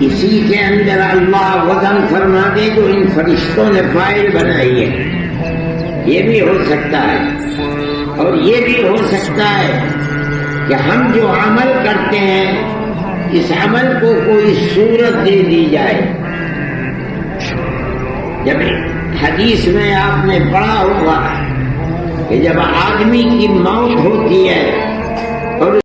اسی کے اندر اللہ وزن فرما دے تو ان فرشتوں نے فائل بنائی ہے، یہ بھی ہو سکتا ہے، اور یہ بھی ہو سکتا ہے کہ ہم جو عمل کرتے ہیں اس عمل کو کوئی صورت دے دی جائے۔ جب حدیث میں آپ نے پڑھا ہوگا کہ جب آدمی کی موت ہوتی ہے